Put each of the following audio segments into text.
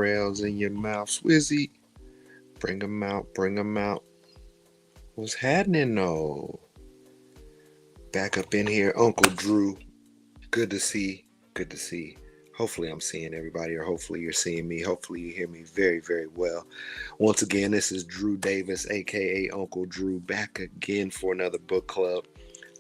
mozzarellas in your mouth. Swizzy, bring 'em out, bring 'em out. What's happening, though? Back up in here, Uncle Drew. Good to see. Good to see. Hopefully, I'm seeing everybody, or hopefully, you're seeing me. Hopefully, you hear me very, very well. Once again, this is Drew Davis, aka Uncle Drew, back again for another book club.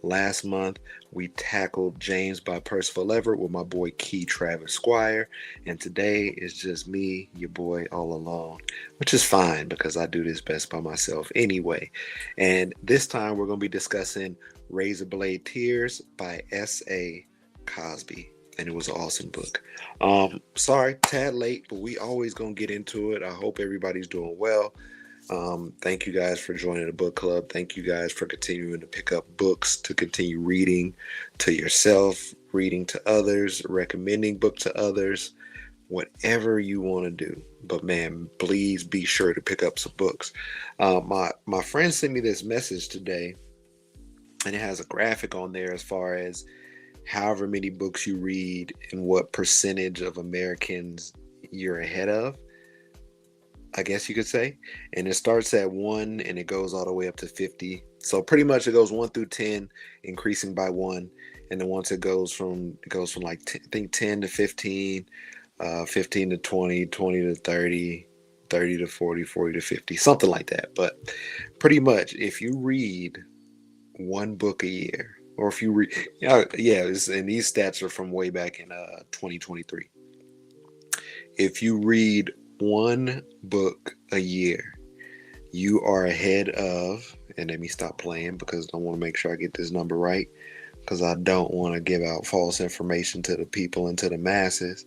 Last month, we tackled James by Percival Everett with my boy Key Travis Squire, and today is just me, your boy, all alone, which is fine because I do this best by myself anyway. And this time, we're going to be discussing Razorblade Tears by S.A. Cosby. And it was an awesome book. Sorry, tad late, but we always gonna get into it. I hope everybody's doing well. Thank you guys for joining the book club. Thank you guys for continuing to pick up books, to continue reading to yourself, reading to others, recommending books to others, whatever you want to do. But man, please be sure to pick up some books. My friend sent me this message today, and it has a graphic on there as far as however many books you read and what percentage of Americans you're ahead of, I guess you could say. And it starts at 1 and it goes all the way up to 50. So pretty much it goes 1 through 10, increasing by 1. And then once it goes from like I think 10 to 15, 15 to 20, 20 to 30, 30 to 40, 40 to 50, something like that. But pretty much if you read one book a year, or if you read, and these stats are from way back in 2023. If you read one book a year, you are ahead of, and let me stop playing because I want to make sure I get this number right, because I don't want to give out false information to the people and to the masses.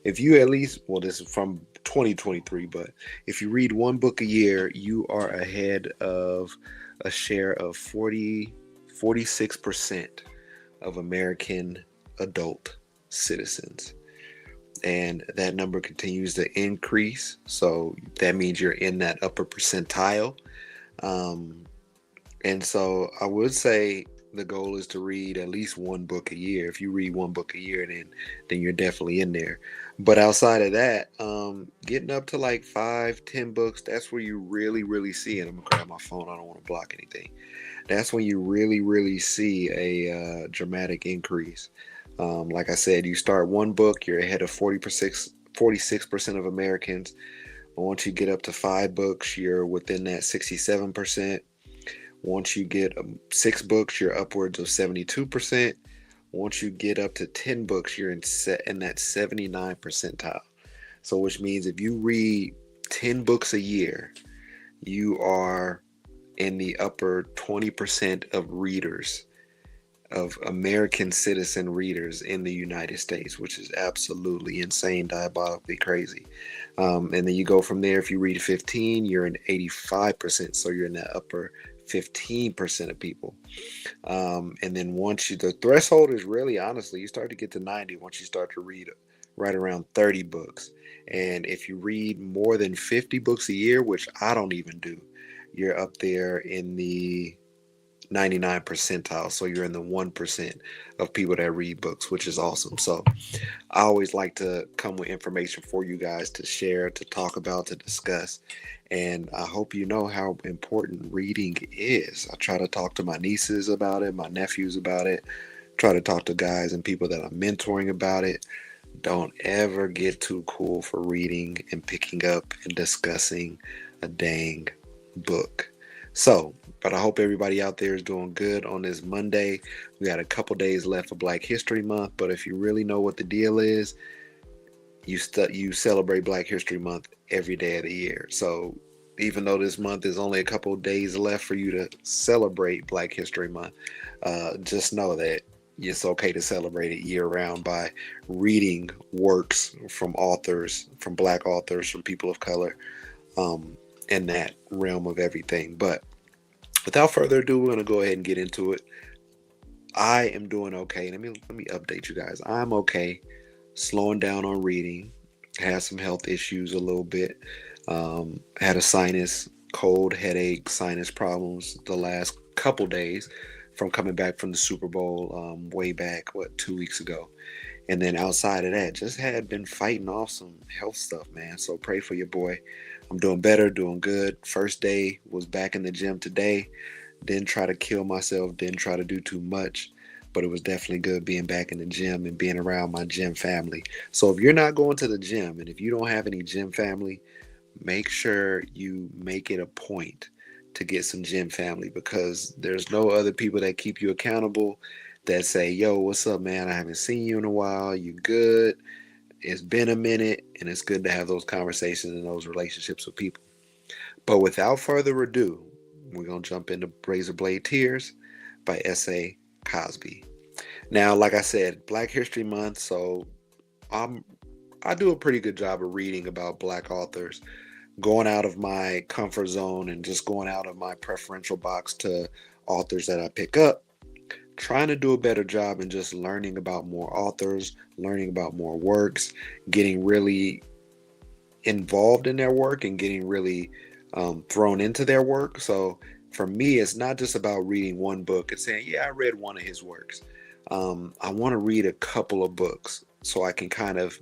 If you at least, well, this is from 2023, but if you read one book a year, you are ahead of a share of 46% of American adult citizens. And that number continues to increase. So that means you're in that upper percentile. And so I would say the goal is to read at least one book a year. If you read one book a year, then you're definitely in there. But outside of that, getting up to like 5-10 books, that's where you really, really see it. I'm gonna grab my phone. I don't want to block anything. That's when you really, really see a dramatic increase. Like I said, you start one book, you're ahead of 46% of Americans. Once you get up to 5 books, you're within that 67%. Once you get 6 books, you're upwards of 72%. Once you get up to 10 books, you're in that 79 percentile. So which means if you read 10 books a year, you are in the upper 20% of readers, of American citizen readers in the United States, which is absolutely insane, diabolically crazy. And then you go from there. If you read 15, you're in 85%. So you're in that upper 15% of people. And then the threshold is really, honestly, you start to get to 90 once you start to read right around 30 books. And if you read more than 50 books a year, which I don't even do, you're up there in the 99 percentile. So you're in the 1% of people that read books, which is awesome. So I always like to come with information for you guys to share, to talk about, to discuss. And I hope you know how important reading is. I try to talk to my nieces about it, my nephews about it, try to talk to guys and people that I'm mentoring about it. Don't ever get too cool for reading and picking up and discussing a dang book. So, but I hope everybody out there is doing good on this Monday. We got a couple days left of Black History Month, but if you really know what the deal is, you celebrate Black History Month every day of the year. So even though this month is only a couple of days left for you to celebrate Black History Month, just know that it's okay to celebrate it year round by reading works from authors, from Black authors, from people of color, in that realm of everything. But without further ado, we're going to go ahead and get into it. I am doing okay. Let me update you guys. I'm okay. Slowing down on reading. Had some health issues a little bit. Had a sinus, cold, headache, sinus problems the last couple days from coming back from the Super Bowl way back, 2 weeks ago. And then outside of that, just had been fighting off some health stuff, man. So pray for your boy. I'm doing better, doing good. First day was back in the gym today. Didn't try to kill myself, didn't try to do too much, but it was definitely good being back in the gym and being around my gym family. So if you're not going to the gym and if you don't have any gym family, make sure you make it a point to get some gym family, because there's no other people that keep you accountable, that say, yo, what's up, man? I haven't seen you in a while. You good? It's been a minute. And it's good to have those conversations and those relationships with people. But without further ado, we're going to jump into Razorblade Tears by S.A. Cosby. Now, like I said, Black History Month, so I do a pretty good job of reading about Black authors, going out of my comfort zone and just going out of my preferential box to authors that I pick up, trying to do a better job in just learning about more authors, learning about more works, getting really involved in their work and getting really thrown into their work. So for me, it's not just about reading one book and saying, yeah, I read one of his works. I want to read a couple of books so I can kind of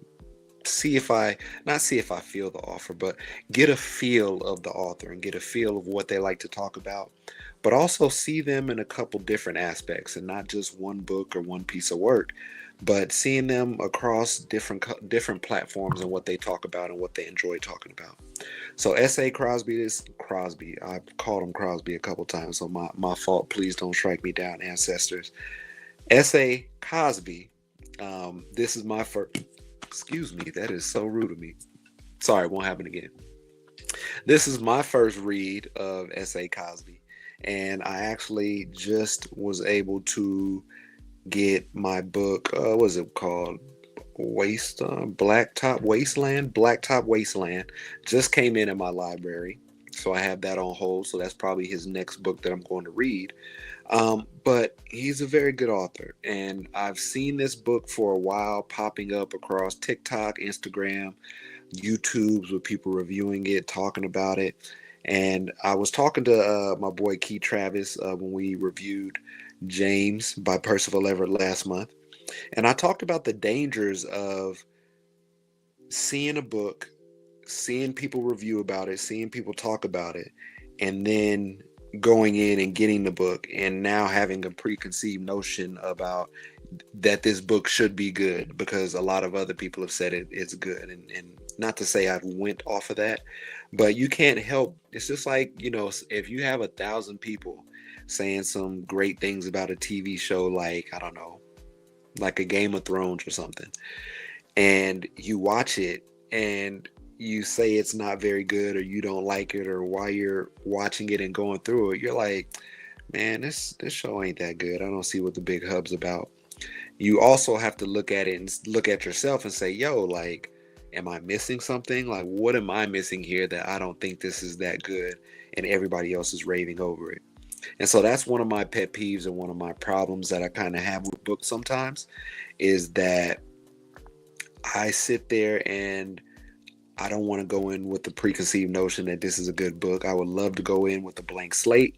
see if I, not see if I feel the author, but get a feel of the author and get a feel of what they like to talk about, but also see them in a couple different aspects and not just one book or one piece of work, but seeing them across different platforms and what they talk about and what they enjoy talking about. So S.A. Crosby is Crosby. I've called him Crosby a couple times, so my fault. Please don't strike me down, ancestors. S.A. Cosby. This is my first. Excuse me, that is so rude of me. Sorry, it won't happen again. This is my first read of S.A. Cosby, and I actually just was able to get my book. What was it called? Blacktop Wasteland. Blacktop Wasteland just came in my library, so I have that on hold. So that's probably his next book that I'm going to read. But he's a very good author, and I've seen this book for a while popping up across TikTok, Instagram, YouTube's with people reviewing it, talking about it. And I was talking to my boy Keith Travis when we reviewed James by Percival Everett last month. And I talked about the dangers of seeing a book, seeing people review about it, seeing people talk about it, and then going in and getting the book and now having a preconceived notion about that this book should be good because a lot of other people have said it's good. And not to say I went off of that, but you can't help. It's just like, if you have 1,000 people saying some great things about a TV show, like, I don't know, like a Game of Thrones or something, and you watch it and you say it's not very good or you don't like it, or while you're watching it and going through it, you're like, man, this show ain't that good. I don't see what the big hub's about. You also have to look at it and look at yourself and say, yo, like, am I missing something? Like, what am I missing here that I don't think this is that good and everybody else is raving over it? And so that's one of my pet peeves and one of my problems that I kind of have with books sometimes, is that I sit there and I don't want to go in with the preconceived notion that this is a good book. I would love to go in with a blank slate.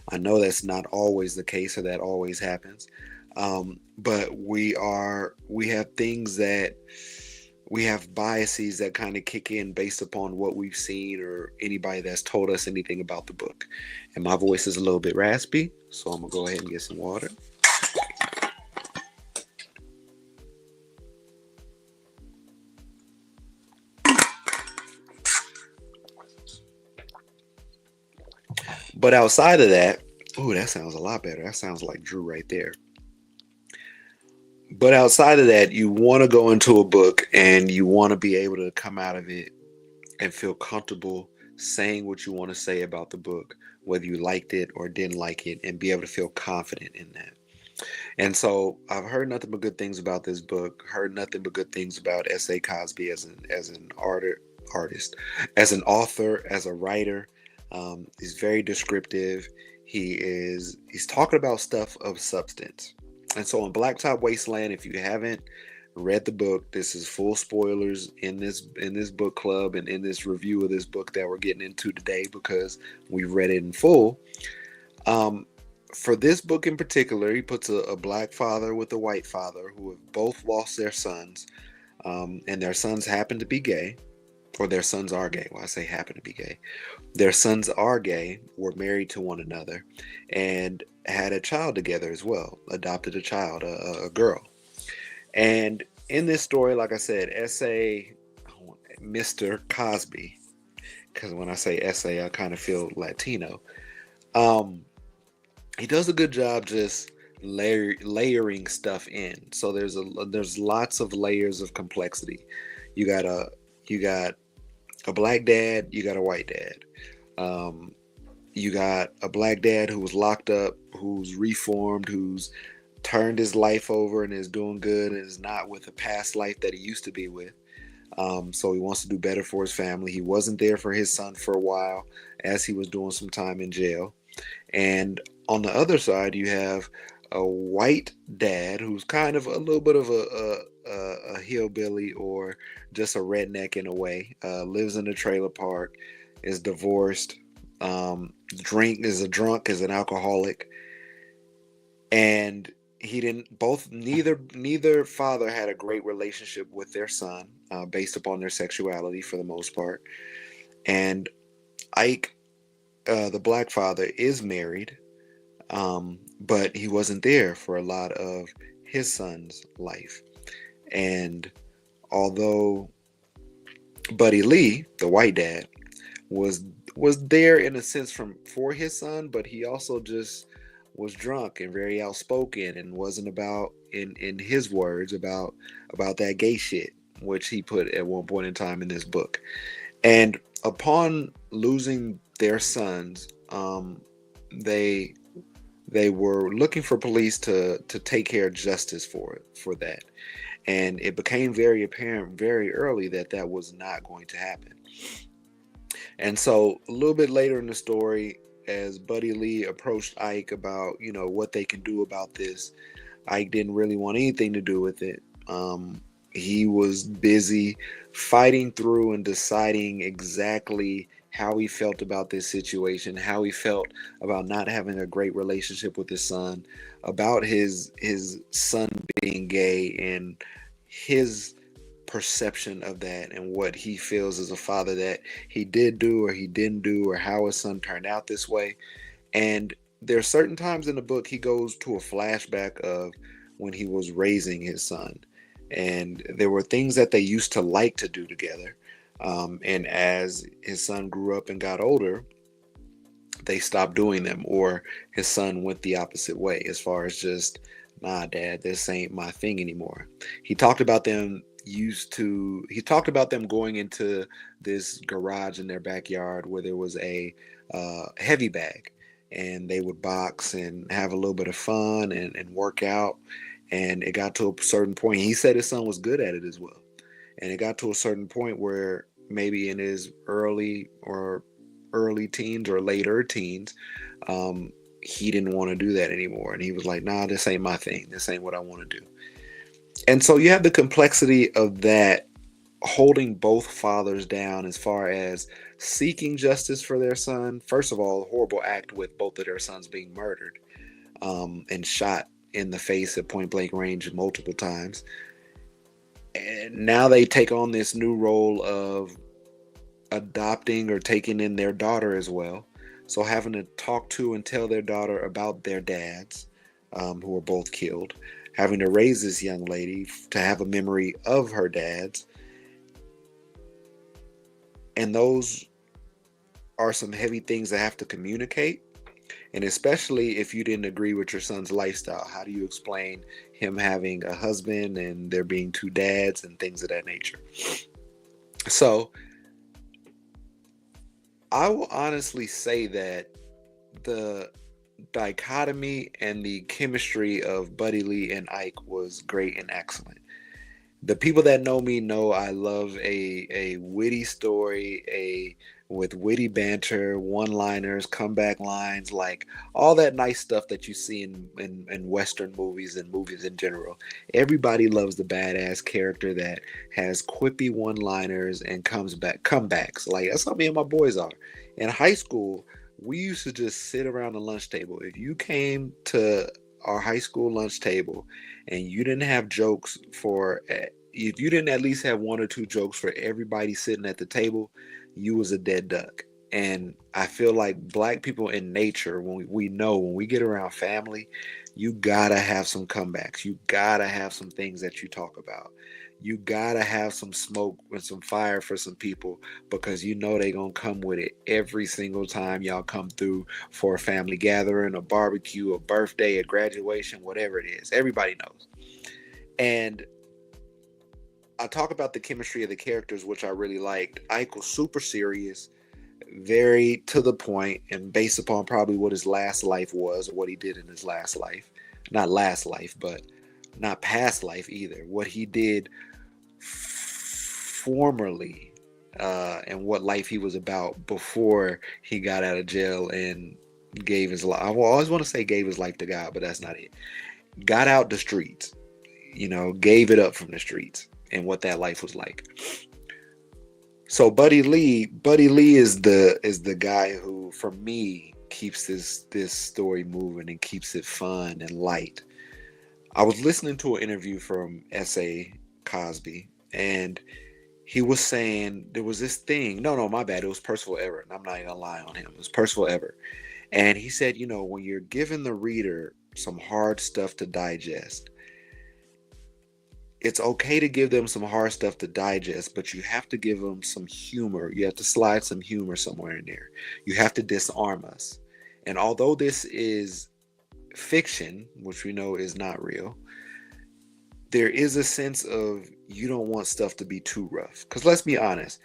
I know that's not always the case, or that always happens. But we have things that we have biases that kind of kick in based upon what we've seen or anybody that's told us anything about the book. And my voice is a little bit raspy, so I'm gonna go ahead and get some water. But outside of that, oh, that sounds a lot better. That sounds like Drew right there. But outside of that, you want to go into a book and you want to be able to come out of it and feel comfortable saying what you want to say about the book, whether you liked it or didn't like it, and be able to feel confident in that. And so I've heard nothing but good things about this book, heard nothing but good things about S.A. Cosby as an artist, as an author, as a writer. He's very descriptive. He's talking about stuff of substance. And so in Blacktop Wasteland, if you haven't read the book, this is full spoilers in this book club and in this review of this book that we're getting into today, because we read it in full. For this book in particular, he puts a black father with a white father who have both lost their sons, and their sons happen to be gay, or their sons are gay. Well, I say happen to be gay. Their sons are gay, were married to one another, and had a child together as well. Adopted a child, a girl. And in this story, like I said, essay Mr. Cosby, because when I say essay, I kind of feel Latino. Um, he does a good job just layering stuff in. So there's lots of layers of complexity. You got a you got a black dad, you got a white dad. Um, you got a black dad who was locked up, who's reformed, who's turned his life over and is doing good and is not with the past life that he used to be with. So he wants to do better for his family. He wasn't there for his son for a while as he was doing some time in jail. And on the other side, you have a white dad who's kind of a little bit of a hillbilly or just a redneck in a way. Lives in a trailer park, is divorced, is a drunk, is an alcoholic, and he didn't. Neither father had a great relationship with their son, based upon their sexuality for the most part. And Ike, the black father, is married, but he wasn't there for a lot of his son's life. And although Buddy Lee, the white dad, was there in a sense for his son, but he also just was drunk and very outspoken and wasn't about, in his words, about that gay shit, which he put at one point in time in this book. And upon losing their sons, they were looking for police to take care of justice for that. And it became very apparent very early that that was not going to happen. And so a little bit later in the story, as Buddy Lee approached Ike about, what they can do about this, Ike didn't really want anything to do with it. He was busy fighting through and deciding exactly how he felt about this situation, how he felt about not having a great relationship with his son, about his son being gay, and his perception of that, and what he feels as a father that he did do or he didn't do, or how his son turned out this way. And there are certain times in the book he goes to a flashback of when he was raising his son, and there were things that they used to like to do together. And as his son grew up and got older, they stopped doing them, or his son went the opposite way as far as just, nah, dad, this ain't my thing anymore. He talked about them going into this garage in their backyard where there was a heavy bag, and they would box and have a little bit of fun and work out. And it got to a certain point. He said his son was good at it as well. And it got to a certain point where maybe in his early teens or later teens, he didn't want to do that anymore. And he was like, nah, this ain't my thing. This ain't what I want to do. And so you have the complexity of that, holding both fathers down as far as seeking justice for their son. First of all, a horrible act with both of their sons being murdered, and shot in the face at point blank range multiple times. And now they take on this new role of adopting or taking in their daughter as well. So having to talk to and tell their daughter about their dads, who were both killed, having to raise this young lady to have a memory of her dads. And those are some heavy things that have to communicate. And especially if you didn't agree with your son's lifestyle, how do you explain him having a husband and there being two dads and things of that nature? So I will honestly say that the dichotomy and the chemistry of Buddy Lee and Ike was great and excellent. The people that know me know I love a witty story, with witty banter, one-liners, comeback lines, like all that nice stuff that you see in Western movies and movies in general. Everybody loves the badass character that has quippy one-liners and comebacks. Like, that's how me and my boys are. In high school, We used to just sit around the lunch table. If you came to our high school lunch table and you didn't have jokes for, if you didn't at least have one or two jokes for everybody sitting at the table, you was a dead duck. And I feel like black people in nature, when we know when we get around family, you gotta have some comebacks. You gotta have some things that you talk about. You gotta have some smoke and some fire for some people because you know they gonna come with it every single time y'all come through for a family gathering, a barbecue, a birthday, a graduation, whatever it is. Everybody knows. And I talk about the chemistry of the characters, which I really liked. Ike was super serious, very to the point, and based upon probably what his last life was, or what he did in his last life. Not last life, but not past life either. What he did formerly, and what life he was about before he got out of jail and gave his life. I always want to say gave his life to God, but that's not it. Got out the streets, gave it up from the streets and what that life was like. So Buddy Lee is the guy who, for me, keeps this story moving and keeps it fun and light. I was listening to an interview from S.A. Cosby, and he was saying there was this thing. No, my bad. It was Percival Everett. I'm not even gonna lie on him. It was Percival Everett, and he said, when you're giving the reader some hard stuff to digest, it's okay to give them some hard stuff to digest, but you have to give them some humor. You have to slide some humor somewhere in there. You have to disarm us. And although this is fiction, which we know is not real, there is a sense of you don't want stuff to be too rough. Because let's be honest,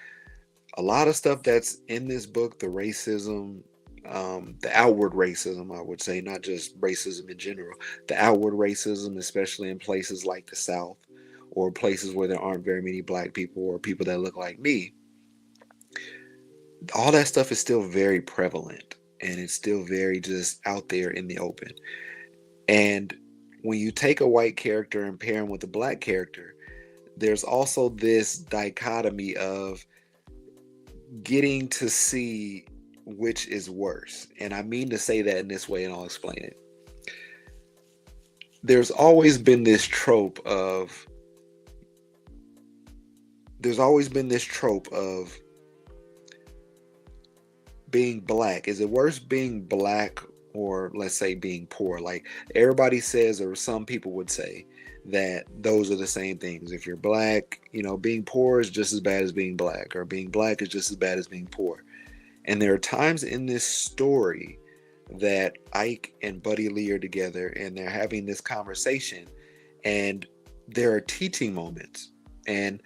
a lot of stuff that's in this book, the racism, the outward racism, I would say, not just racism in general, the outward racism, especially in places like the South, or places where there aren't very many black people or people that look like me, all that stuff is still very prevalent and it's still very just out there in the open. And when you take a white character and pair him with a black character, there's also this dichotomy of getting to see which is worse. And I mean to say that in this way, and I'll explain it. There's always been this trope of being black. Is it worse being black or, let's say, being poor? Like everybody says, or some people would say, that those are the same things. If you're black, being poor is just as bad as being black, or being black is just as bad as being poor. And there are times in this story that Ike and Buddy Lee are together and they're having this conversation, and there are teaching moments. And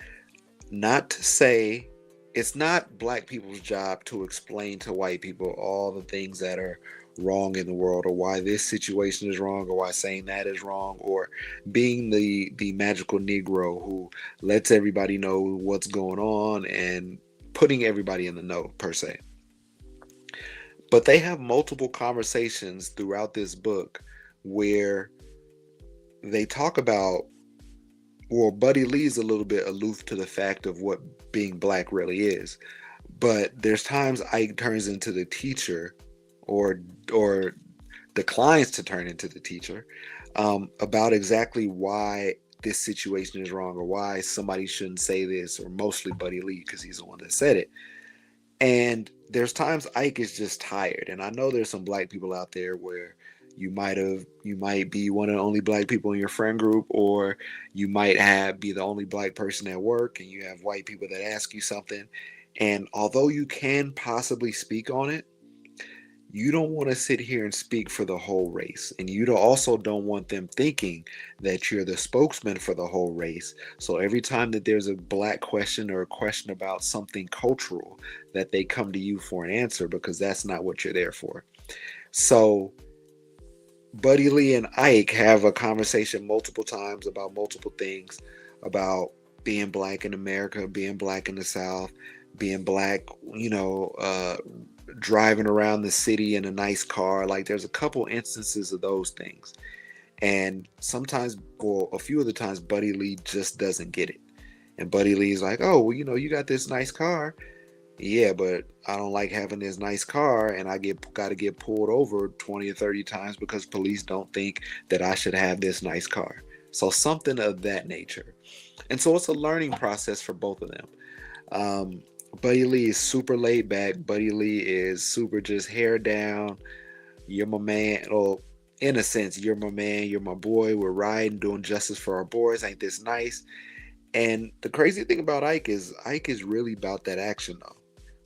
not to say it's not black people's job to explain to white people all the things that are wrong in the world, or why this situation is wrong, or why saying that is wrong, or being the magical Negro who lets everybody know what's going on and putting everybody in the know, per se. But they have multiple conversations throughout this book where they talk about, well, Buddy Lee's a little bit aloof to the fact of what being black really is. But there's times Ike turns into the teacher, or declines to turn into the teacher, about exactly why this situation is wrong, or why somebody shouldn't say this, or mostly Buddy Lee, because he's the one that said it. And there's times Ike is just tired. And I know there's some black people out there where you might be one of the only black people in your friend group, or you might be the only black person at work, and you have white people that ask you something. And although you can possibly speak on it, you don't want to sit here and speak for the whole race. And you also don't want them thinking that you're the spokesman for the whole race. So every time that there's a black question, or a question about something cultural, that they come to you for an answer, because that's not what you're there for. So Buddy Lee and Ike have a conversation multiple times about multiple things, about being black in America, being black in the South, being black, driving around the city in a nice car. Like there's a couple instances of those things. And sometimes, well, a few of the times, Buddy Lee just doesn't get it. And Buddy Lee's like, oh, well, you got this nice car. Yeah, but I don't like having this nice car and I get got to get pulled over 20 or 30 times because police don't think that I should have this nice car. So something of that nature. And so it's a learning process for both of them. Um, Buddy Lee is super laid back. Buddy Lee is super just hair down. You're my man. Well, in a sense, you're my man. You're my boy. We're riding, doing justice for our boys. Ain't this nice? And the crazy thing about Ike is really about that action though.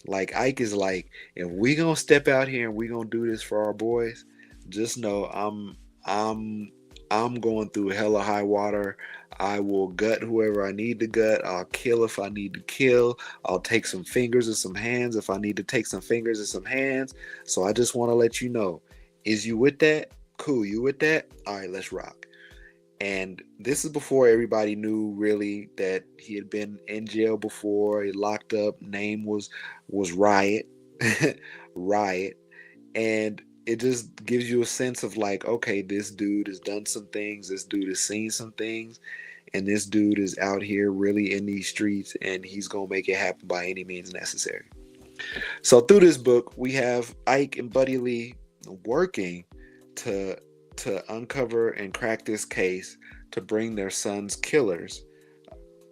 Like Ike is like, if we gonna step out here and we gonna do this for our boys, just know I'm going through hella high water. I will gut whoever I need to gut. I'll kill if I need to kill. I'll take some fingers and some hands if I need to take some fingers and some hands. So I just want to let you know, is you with that? Cool, you with that? All right, let's rock. And this is before everybody knew really that he had been in jail before. He locked up. Name was Riot, Riot, and it just gives you a sense of like, okay, this dude has done some things. This dude has seen some things, and this dude is out here really in these streets, and he's gonna make it happen by any means necessary. So through this book, we have Ike and Buddy Lee working to uncover and crack this case to bring their son's killers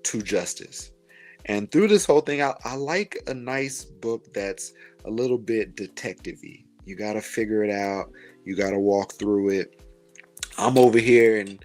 to justice. And through this whole thing, I like a nice book that's a little bit detective-y. You got to figure it out. You got to walk through it. I'm over here, and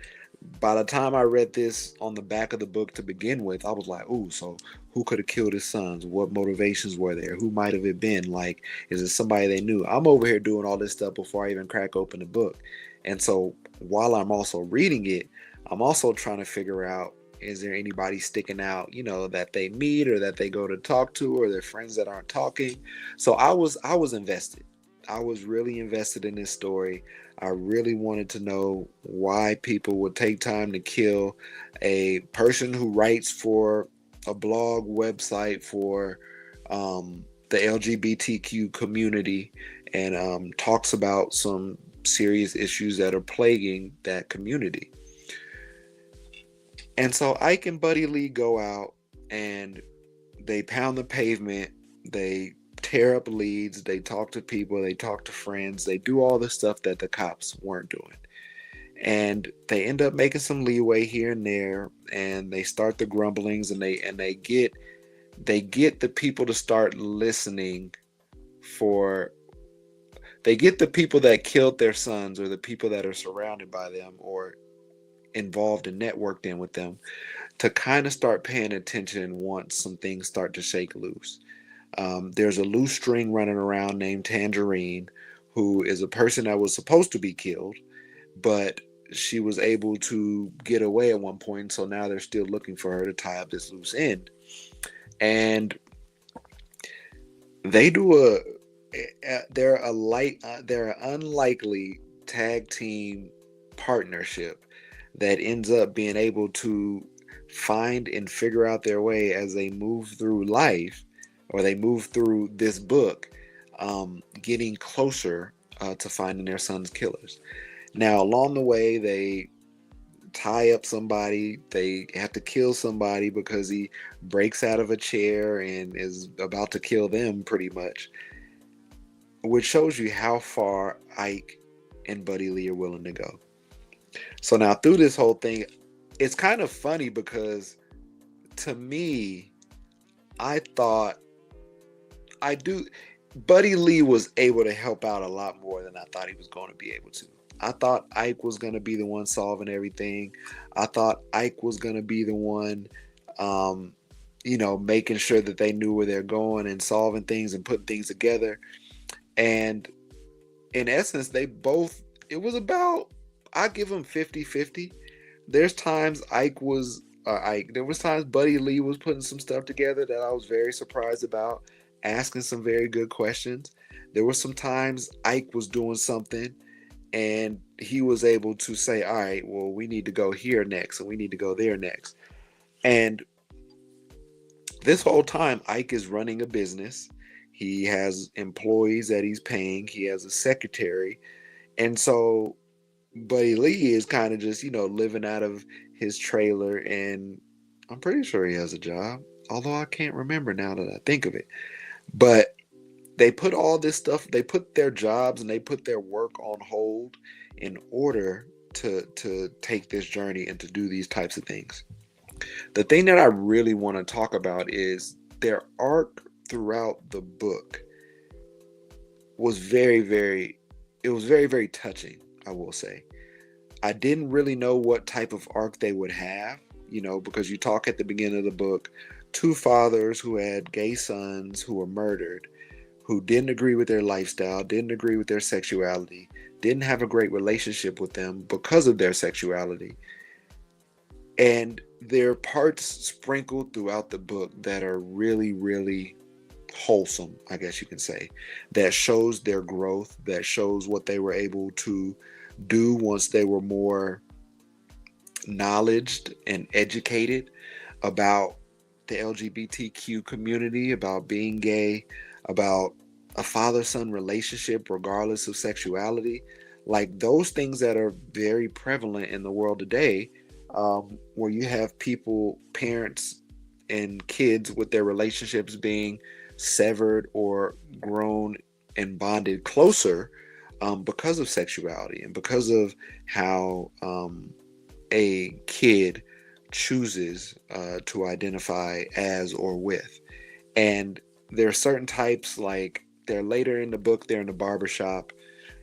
by the time I read this on the back of the book to begin with, I was like, "Ooh, so who could have killed his sons? What motivations were there? Who might have it been? Like, is it somebody they knew?" I'm over here doing all this stuff before I even crack open the book, and so while I'm also reading it, I'm also trying to figure out, is there anybody sticking out, that they meet or that they go to talk to, or their friends that aren't talking. So I was invested. I was really invested in this story. I really wanted to know why people would take time to kill a person who writes for a blog website for the LGBTQ community and talks about some serious issues that are plaguing that community. And so Ike and Buddy Lee go out and they pound the pavement, they tear up leads, they talk to people, they talk to friends, they do all the stuff that the cops weren't doing. And they end up making some leeway here and there, and they start the grumblings, and they get the people to start listening for they get the people that killed their sons or the people that are surrounded by them or involved and networked in with them to kind of start paying attention once some things start to shake loose. There's a loose string running around named Tangerine, who is a person that was supposed to be killed, but she was able to get away at one point. So now they're still looking for her to tie up this loose end. And they do they're an unlikely tag team partnership that ends up being able to find and figure out their way as they move through life, or they move through this book, getting closer to finding their son's killers. Now, along the way, they tie up somebody. They have to kill somebody because he breaks out of a chair and is about to kill them, pretty much. Which shows you how far Ike and Buddy Lee are willing to go. So now through this whole thing, it's kind of funny because to me, I thought I do. Buddy Lee was able to help out a lot more than I thought he was going to be able to. I thought Ike was going to be the one solving everything. I thought Ike was going to be the one, making sure that they knew where they're going and solving things and putting things together. And in essence, they both, it was about, I give them 50-50. There's times there was times Buddy Lee was putting some stuff together that I was very surprised about, asking some very good questions. There were some times Ike was doing something and he was able to say, all right, well, we need to go here next and we need to go there next. And this whole time, Ike is running a business. He has employees that he's paying. He has a secretary. And so Buddy Lee is kind of just, living out of his trailer. And I'm pretty sure he has a job, although I can't remember now that I think of it. But they put all this stuff, they put their jobs and they put their work on hold in order to take this journey and to do these types of things. The thing that I really want to talk about is their arc throughout the book was very touching, I will say. I didn't really know what type of arc they would have, because you talk at the beginning of the book, two fathers who had gay sons who were murdered, who didn't agree with their lifestyle, didn't agree with their sexuality, didn't have a great relationship with them because of their sexuality. And there are parts sprinkled throughout the book that are really, really wholesome, I guess you can say, that shows their growth, that shows what they were able to do once they were more knowledged and educated about the LGBTQ community, about being gay, about a father-son relationship regardless of sexuality, like those things that are very prevalent in the world today, where you have people, parents and kids with their relationships being severed or grown and bonded closer, because of sexuality and because of how a kid chooses to identify as or with. And there are certain types, like they're later in the book, they're in the barbershop.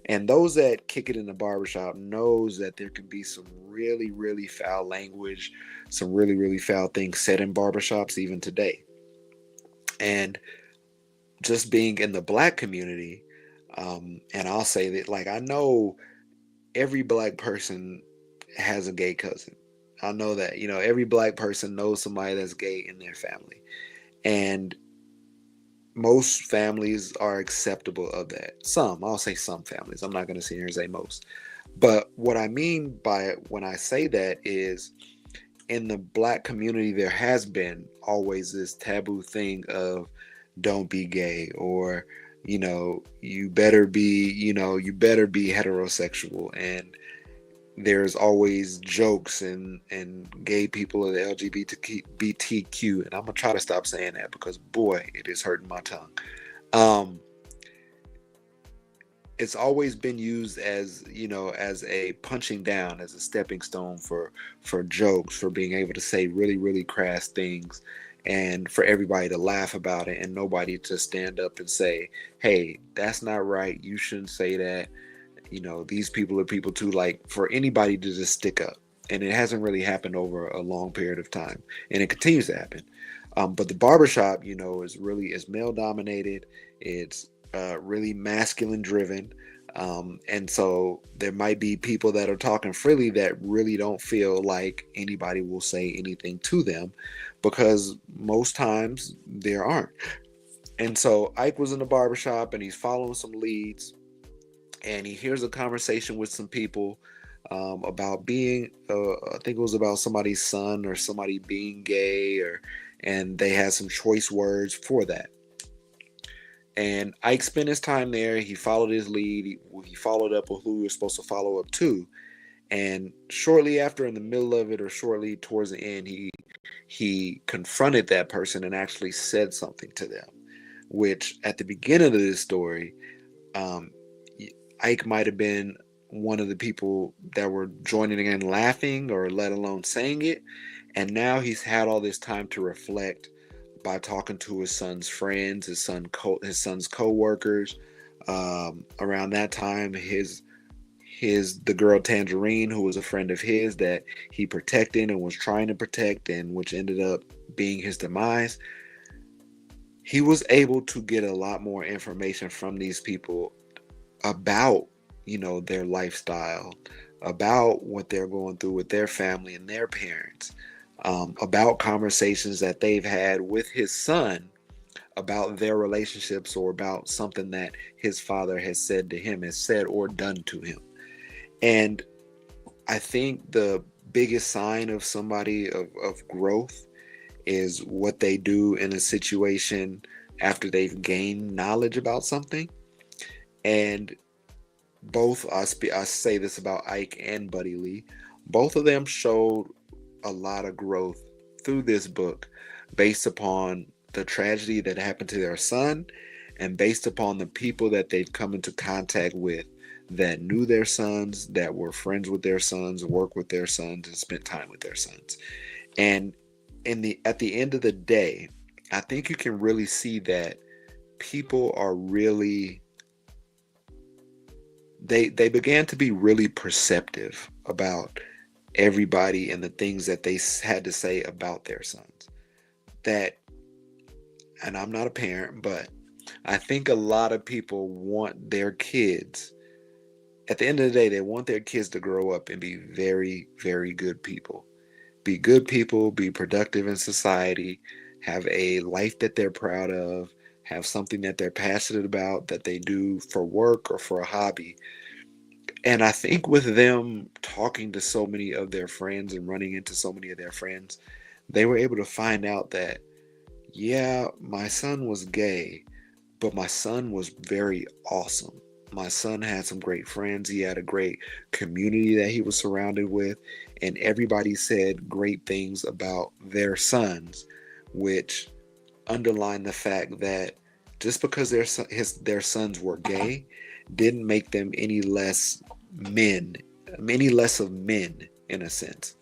And those that kick it in the barbershop knows that there can be some really, really foul language, some really, really foul things said in barbershops even today. And just being in the black community, and I'll say that, like, I know every black person has a gay cousin. I know that, every black person knows somebody that's gay in their family. And most families are acceptable of that. I'll say some families. I'm not going to sit here and say most. But what I mean by it when I say that is, in the black community, there has been always this taboo thing of don't be gay, or, you better be, you better be heterosexual. And there's always jokes and gay people of the LGBTQ, and I'm gonna try to stop saying that because boy, it is hurting my tongue. Um, it's always been used as, as a punching down, as a stepping stone for jokes, for being able to say really, really crass things, and for everybody to laugh about it and nobody to stand up and say, hey, that's not right, you shouldn't say that. These people are people too, like for anybody to just stick up. And it hasn't really happened over a long period of time, and it continues to happen. But the barbershop, is male dominated. It's really masculine driven. And so there might be people that are talking freely that really don't feel like anybody will say anything to them, because most times there aren't. And so Ike was in the barbershop and he's following some leads, and he hears a conversation with some people, about being, I think it was about somebody's son or somebody being gay, and they had some choice words for that. And Ike spent his time there. He followed his lead. He followed up with who he was supposed to follow up to. And shortly after, in the middle of it, or shortly towards the end, he confronted that person and actually said something to them. Which, at the beginning of this story, um, Ike might have been one of the people that were joining in laughing, or let alone saying it. And now he's had all this time to reflect by talking to his son's friends, his son's co-workers. Around that time, the girl Tangerine, who was a friend of his that he protected and was trying to protect, and which ended up being his demise. He was able to get a lot more information from these people about, their lifestyle, about what they're going through with their family and their parents, about conversations that they've had with his son about their relationships, or about something that his father has said to him, has said or done to him. And I think the biggest sign of somebody of growth is what they do in a situation after they've gained knowledge about something. And I say this about Ike and Buddy Lee, both of them showed a lot of growth through this book, based upon the tragedy that happened to their son, and based upon the people that they've come into contact with that knew their sons, that were friends with their sons, worked with their sons, and spent time with their sons. And at the end of the day, I think you can really see that people are really, they began to be really perceptive about everybody and the things that they had to say about their sons. That, and I'm not a parent, but I think a lot of people want their kids, at the end of the day, they want their kids to grow up and be very, very good people. Be good people, be productive in society, have a life that they're proud of, have something that they're passionate about that they do for work or for a hobby. And I think with them talking to so many of their friends and running into so many of their friends, they were able to find out that, yeah, my son was gay, but my son was very awesome. My son had some great friends. He had a great community that he was surrounded with, and everybody said great things about their sons, which underlined the fact that just because their sons were gay didn't make them any less men, any less of men in a sense.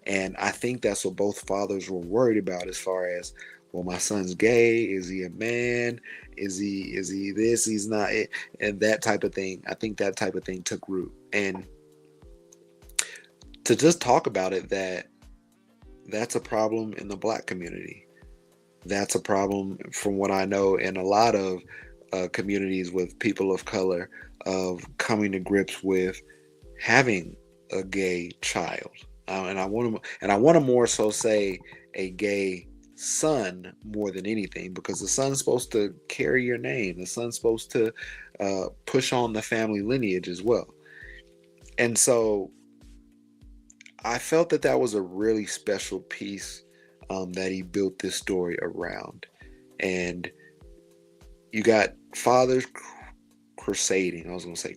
And I think that's what both fathers were worried about, as far as, well, my son's gay. Is he a man? Is he this? He's not. And that type of thing. I think that type of thing took root. And to just talk about it, that's a problem in the Black community. That's a problem, from what I know, in a lot of communities with people of color, of coming to grips with having a gay child. And I want to more so say a gay son more than anything, because the son's supposed to carry your name. The son's supposed to push on the family lineage as well. And so I felt that was a really special piece that he built this story around. And you got fathers crusading, I was going to say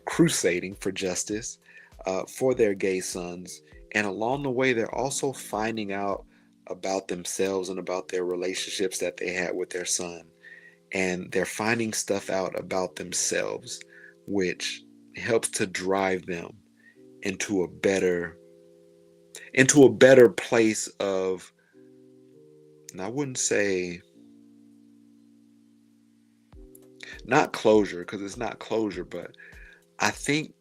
crusading for justice for their gay sons. And along the way, they're also finding out about themselves and about their relationships that they had with their son. And they're finding stuff out about themselves, which helps to drive them into a better place of, and I wouldn't say not closure, because it's not closure, but I think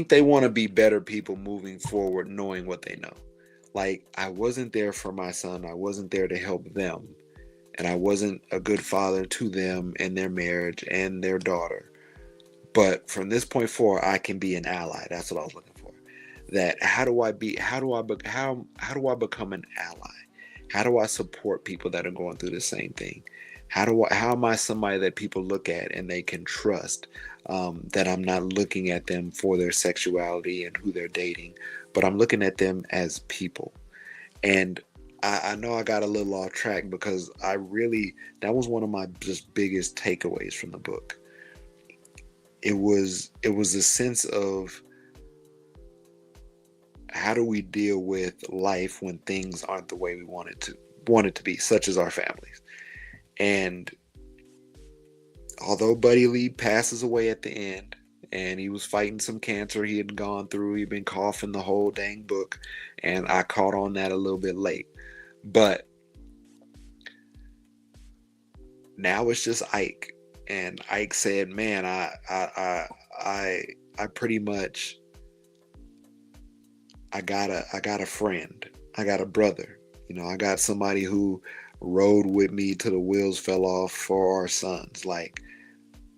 they want to be better people moving forward, knowing what they know. Like, I wasn't there for my son. I wasn't there to help them. And I wasn't a good father to them and their marriage and their daughter. But from this point forward, I can be an ally. That's what I was looking for. That how do I become an ally? How do I support people that are going through the same thing? How am I somebody that people look at and they can trust? That I'm not looking at them for their sexuality and who they're dating, but I'm looking at them as people. And I know I got a little off track, because that was one of my just biggest takeaways from the book. It was a sense of, how do we deal with life when things aren't the way we want it to be, such as our families. And although Buddy Lee passes away at the end, and he was fighting some cancer he had gone through, he'd been coughing the whole dang book, and I caught on that a little bit late. But now it's just Ike, and Ike said, "Man, I pretty much, I got a friend, I got a brother, I got somebody who rode with me till the wheels fell off for our sons." Like,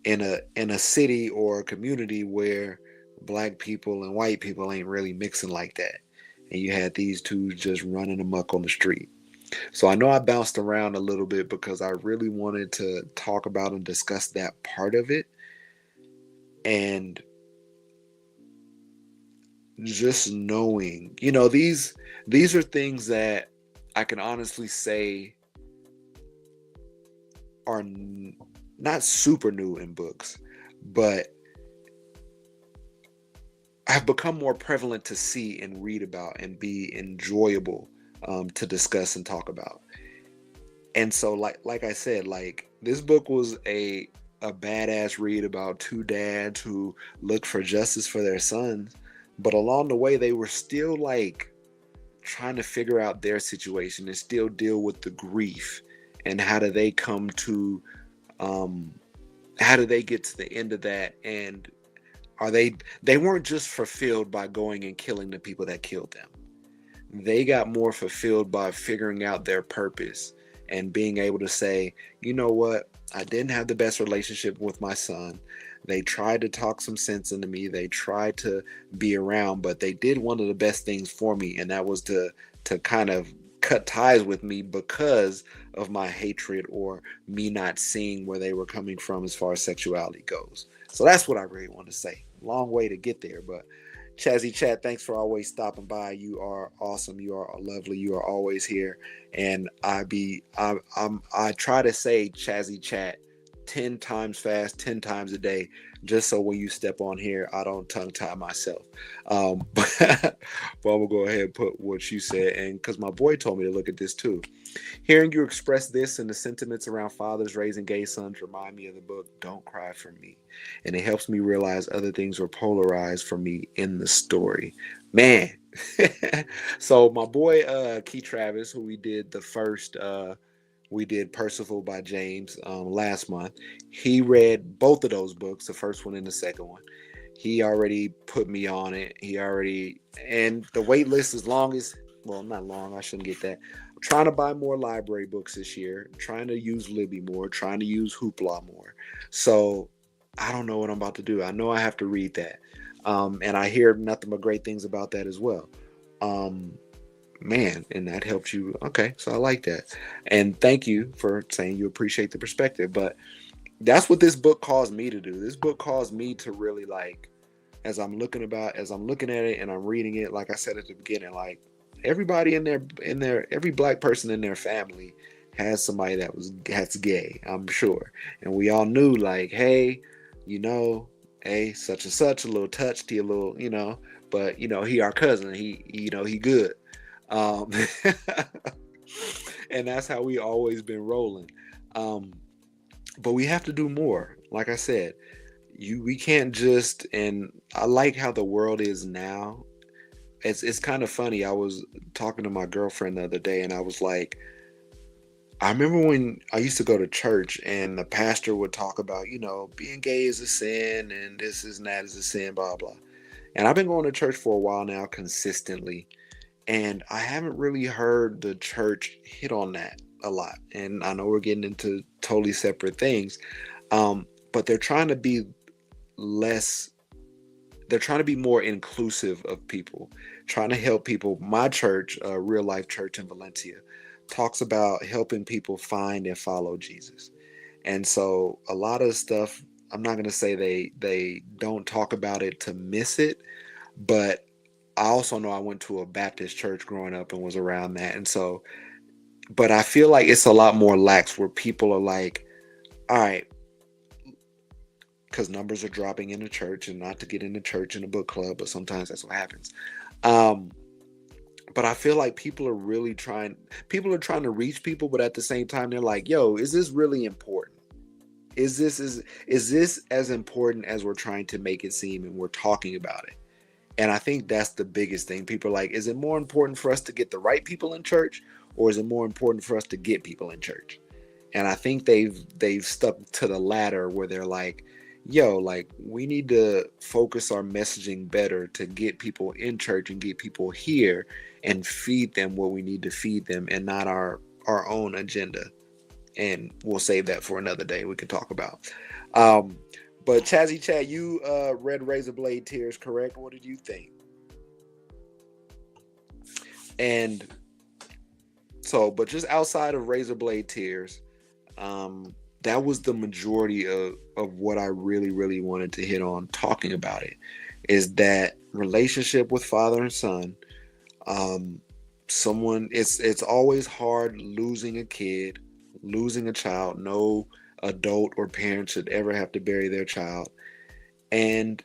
in a city or a community where Black people and white people ain't really mixing like that, and you had these two just running amok on the street. So I know I bounced around a little bit, because I really wanted to talk about and discuss that part of it. And just knowing, these are things that I can honestly say are not super new in books, but have become more prevalent to see and read about and be enjoyable to discuss and talk about. And so like I said, like this book was a badass read about two dads who looked for justice for their sons, but along the way they were still like trying to figure out their situation and still deal with the grief, and how do they come to um how do they get to the end of that, and are they weren't just fulfilled by going and killing the people that killed them. They got more fulfilled by figuring out their purpose and being able to say, you know what, I didn't have the best relationship with my son. They tried to talk some sense into me. They tried to be around, but they did one of the best things for me, and that was to kind of cut ties with me because of my hatred or me not seeing where they were coming from as far as sexuality goes. So that's what I really want to say. Long way to get there, but Chazzy Chat, thanks for always stopping by. You are awesome. You are lovely. You are always here. And I try to say Chazzy Chat 10 times fast, 10 times a day, just so when you step on here, I don't tongue tie myself. But I'm gonna go ahead and put what you said, and because my boy told me to look at this too. Hearing you express this and the sentiments around fathers raising gay sons remind me of the book Don't Cry for Me. And it helps me realize other things were polarized for me in the story. Man. So my boy Key Travis, who we did Percival by James last month. He read both of those books, the first one and the second one. He already put me on it. And the wait list is long as, well, not long, I shouldn't get that. I'm trying to buy more library books this year, trying to use Libby more, trying to use Hoopla more. So I don't know what I'm about to do. I know I have to read that. And I hear nothing but great things about that as well. Um, Man, and that helped you. Okay, so I like that. And thank you for saying you appreciate the perspective. But that's what this book caused me to do. This book caused me to really like, as I'm looking at it and I'm reading it, like I said at the beginning, like everybody every black person in their family has somebody that's gay, I'm sure. And we all knew like, hey, you know, hey, such and such, a little touched, he a little, but he our cousin, he good. Um, and that's how we always been rolling. Um, but we have to do more. Like I said, we can't just, and I like how the world is now. It's kind of funny. I was talking to my girlfriend the other day and I was like, I remember when I used to go to church and the pastor would talk about, being gay is a sin and this is and that is a sin, blah blah. And I've been going to church for a while now consistently. And I haven't really heard the church hit on that a lot. And I know we're getting into totally separate things. But less, they're trying to be more inclusive of people, trying to help people. My church, Real Life Church in Valencia, talks about helping people find and follow Jesus. And so a lot of stuff, I'm not going to say they don't talk about it to miss it, but I also know I went to a Baptist church growing up and was around that. And so, but I feel like it's a lot more lax where people are like, all right, because numbers are dropping in the church, and not to get into church in a book club, but sometimes that's what happens. Um, but I feel like people are trying to reach people, but at the same time, they're like, yo, is this really important? Is this as important as we're trying to make it seem and we're talking about it? And I think that's the biggest thing. People are like, is it more important for us to get the right people in church, or is it more important for us to get people in church? And I think they've stuck to the latter, where they're like, yo, like we need to focus our messaging better to get people in church and get people here and feed them what we need to feed them, and not our own agenda. And we'll save that for another day. We can talk about. Um, but Chazzy Chat, you read Razorblade Tears, correct? What did you think? And so, but just outside of Razorblade Tears, that was the majority of what I really, really wanted to hit on talking about it, is that relationship with father and son. It's always hard losing a kid, losing a child. No adult or parent should ever have to bury their child. And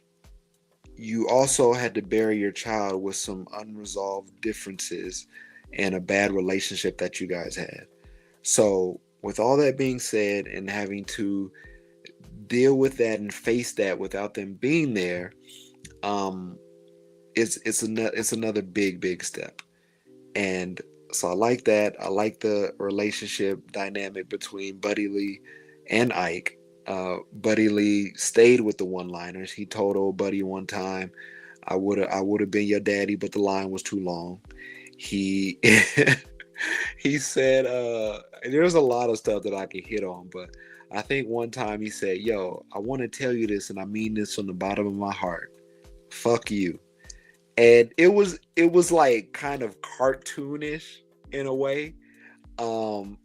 you also had to bury your child with some unresolved differences and a bad relationship that you guys had. So, with all that being said, and having to deal with that and face that without them being there, um, it's another big step. And so I like that. I like the relationship dynamic between Buddy Lee and Ike. Buddy Lee stayed with the one-liners. He told old Buddy one time, I would have been your daddy, but the line was too long." He he said, there's a lot of stuff that I could hit on, but I think one time he said, "Yo, I want to tell you this, and I mean this from the bottom of my heart. Fuck you." And it was like kind of cartoonish in a way. Um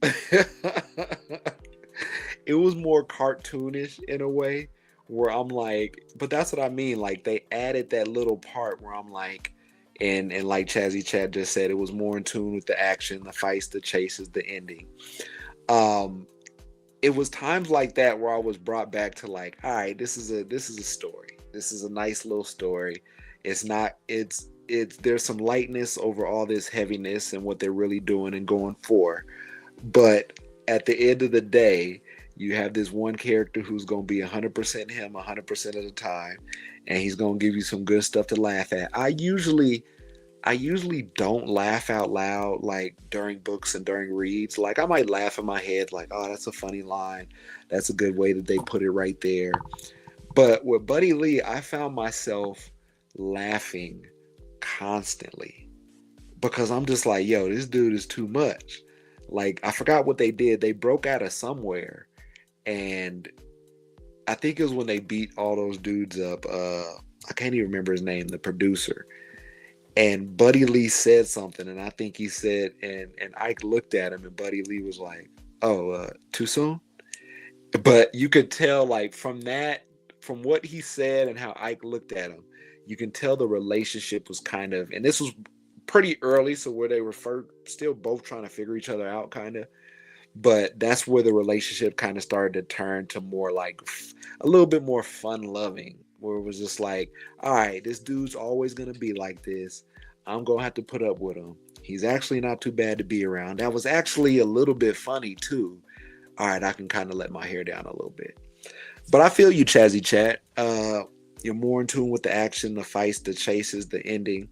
it was more cartoonish in a way, where I'm like, but that's what I mean. Like, they added that little part where I'm like, and like Chazzy Chat just said, it was more in tune with the action, the fights, the chases, the ending. Um, it was times like that where I was brought back to, like, all right, this is a story. This is a nice little story. It's not it's there's some lightness over all this heaviness and what they're really doing and going for. But at the end of the day, you have this one character who's going to be 100% him 100% of the time, and he's going to give you some good stuff to laugh at. I usually don't laugh out loud, like during books and during reads. Like, I might laugh in my head, like, "Oh, that's a funny line. That's a good way that they put it right there." But with Buddy Lee, I found myself laughing constantly, because I'm just like, "Yo, this dude is too much." Like, I forgot what they did. They broke out of somewhere, and I think it was when they beat all those dudes up. I can't even remember his name, the producer. And Buddy Lee said something, and I think he said, and Ike looked at him, and Buddy Lee was like, "Oh, too soon?" But you could tell, like, from what he said and how Ike looked at him, you can tell the relationship was kind of, and this was pretty early, so where they were still both trying to figure each other out, kind of. But that's where the relationship kind of started to turn to more like a little bit more fun loving, where it was just like, all right, this dude's always going to be like this. I'm going to have to put up with him. He's actually not too bad to be around. That was actually a little bit funny too. All right, I can kind of let my hair down a little bit. But I feel you, Chazzy Chat. You're more in tune with the action, the fights, the chases, the ending.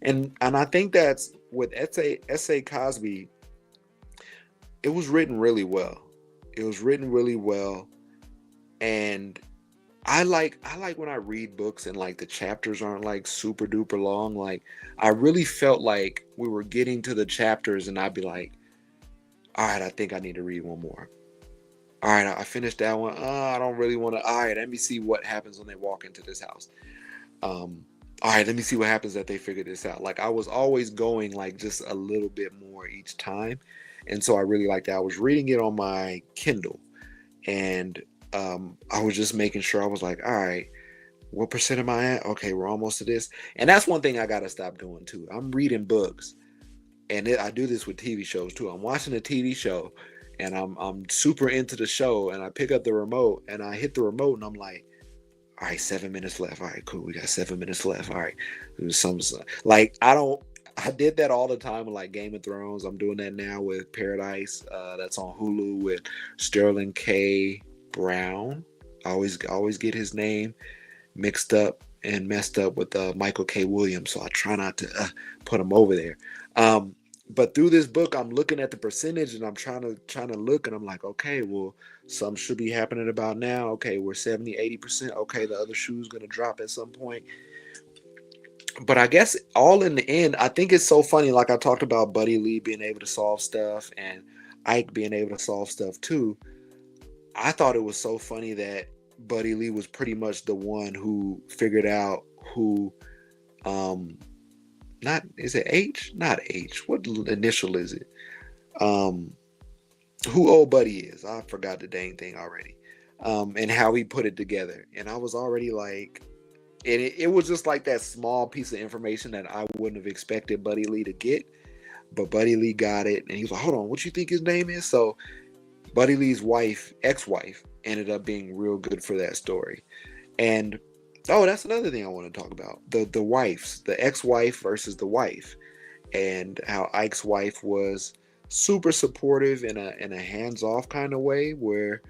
And I think that's with S.A. Cosby. It was written really well. It was written really well, and I like when I read books and, like, the chapters aren't like super duper long. Like, I really felt like we were getting to the chapters, and I'd be like, "All right, I think I need to read one more. All right, I finished that one. I don't really want to. All right, let me see what happens when they walk into this house. All right, let me see what happens that they figure this out." Like, I was always going, like, just a little bit more each time. And so I really liked that. I was reading it on my Kindle, and I was just making sure. I was like, all right, what percent am I at? Okay, we're almost to this. And that's one thing I got to stop doing too. I'm reading books, and I do this with TV shows too. I'm watching a TV show, and I'm super into the show, and I pick up the remote, and I hit the remote, and I'm like, all right, 7 minutes left. All right, cool. We got 7 minutes left. All right. There's some, like, I did that all the time with, like, Game of Thrones. I'm doing that now with Paradise. That's on Hulu with Sterling K. Brown. I always get his name mixed up and messed up with Michael K. Williams, so I try not to put him over there. But through this book, I'm looking at the percentage, and I'm trying to look, and I'm like, okay, well, some should be happening about now. Okay, we're 70-80%. Okay, the other shoe's gonna drop at some point. But I guess all in the end, I think it's so funny. Like, I talked about Buddy Lee being able to solve stuff and Ike being able to solve stuff too. I thought it was so funny that Buddy Lee was pretty much the one who figured out who, not, is it H? Not H. What initial is it? Who old Buddy is. I forgot the dang thing already. And how he put it together. And I was already like, and it was just like that small piece of information that I wouldn't have expected Buddy Lee to get. But Buddy Lee got it. And he was like, hold on, what you think his name is? So Buddy Lee's ex-wife, ended up being real good for that story. And Oh, that's another thing I want to talk about. The wives, the ex-wife versus the wife, and how Ike's wife was super supportive in a hands-off kind of way where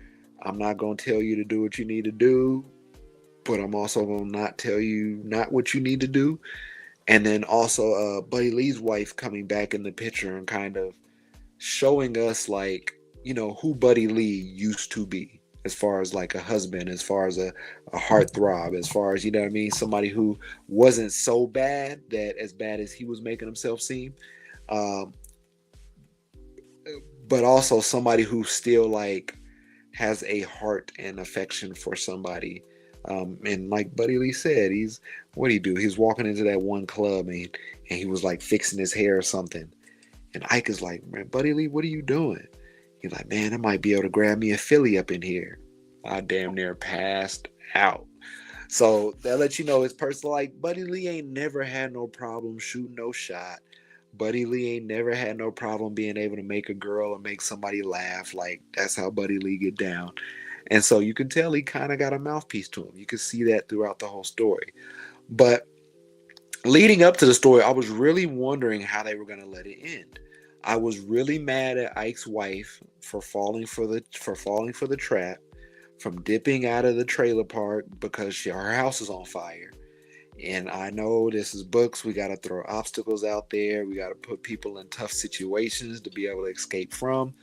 I'm not gonna tell you to do what you need to do, but I'm also gonna not tell you not what you need to do. And then also Buddy Lee's wife coming back in the picture and kind of showing us like, who Buddy Lee used to be as far as like a husband, as far as a heartthrob, as far as, you know what I mean, somebody who wasn't so bad that as bad as he was making himself seem. Um, but also somebody who still like has a heart and affection for somebody. And like Buddy Lee said, he's what he do? He's walking into that one club and he was like fixing his hair or something. And Ike is like, man, Buddy Lee, what are you doing? He's like, man, I might be able to grab me a Philly up in here. I damn near passed out. So that lets you know it's personal. Like Buddy Lee ain't never had no problem shooting no shot. Buddy Lee ain't never had no problem being able to make a girl or make somebody laugh. Like that's how Buddy Lee get down. And so you can tell he kind of got a mouthpiece to him. You can see that throughout the whole story. But leading up to the story, I was really wondering how they were going to let it end. I was really mad at Ike's wife for falling for the trap, from dipping out of the trailer park because her house is on fire. And I know this is books. We got to throw obstacles out there. We got to put people in tough situations to be able to escape from.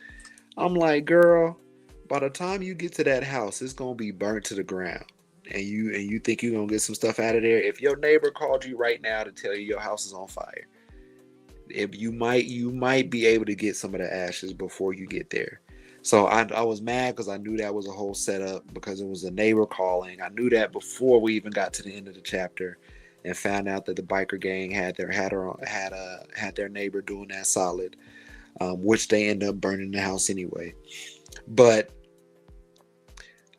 I'm like, girl, by the time you get to that house, it's gonna be burnt to the ground. And you think you're gonna get some stuff out of there. If your neighbor called you right now to tell you your house is on fire, if you might be able to get some of the ashes before you get there. So I was mad because I knew that was a whole setup because it was a neighbor calling. I knew that before we even got to the end of the chapter, and found out that the biker gang had their neighbor doing that solid, which they end up burning the house anyway. But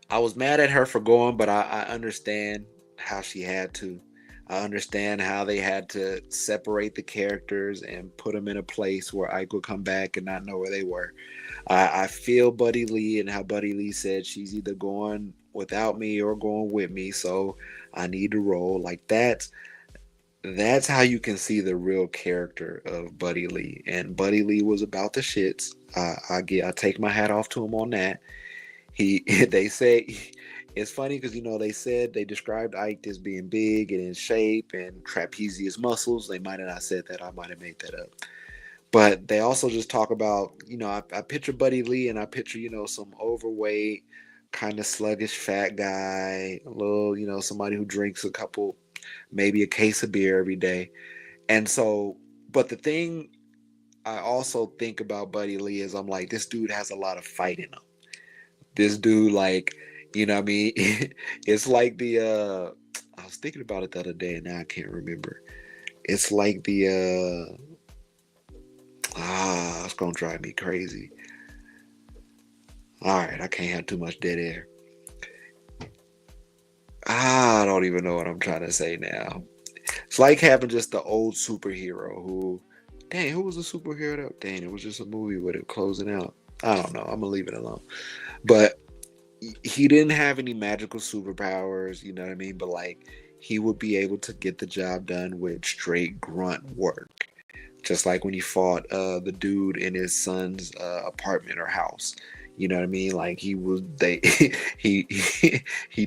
I was mad at her for going, but I understand how she had to. I understand how they had to separate the characters and put them in a place where Ike would come back and not know where they were. I feel Buddy Lee and how Buddy Lee said she's either going without me or going with me, so I need to roll. Like that's how you can see the real character of Buddy Lee. And Buddy Lee was about the shits. I take my hat off to him on that. He they say it's funny because they said they described Ike as being big and in shape and trapezius muscles. They might have not said that. I might have made that up. But they also just talk about, I picture Buddy Lee and I picture, some overweight, kind of sluggish fat guy, a little, somebody who drinks a couple, maybe a case of beer every day. And so, but the thing I also think about Buddy Lee is I'm like, this dude has a lot of fight in him. This dude, like, what I mean? It's like I was thinking about it the other day and now I can't remember. It's like it's gonna drive me crazy. All right, I can't have too much dead air. I don't even know what I'm trying to say now. It's like having just the old superhero who was the superhero that, it was just a movie with it closing out. I don't know. I'm gonna leave it alone. But he didn't have any magical superpowers, you know what I mean? But like he would be able to get the job done with straight grunt work. Just like when he fought the dude in his son's apartment or house. You know what I mean? Like he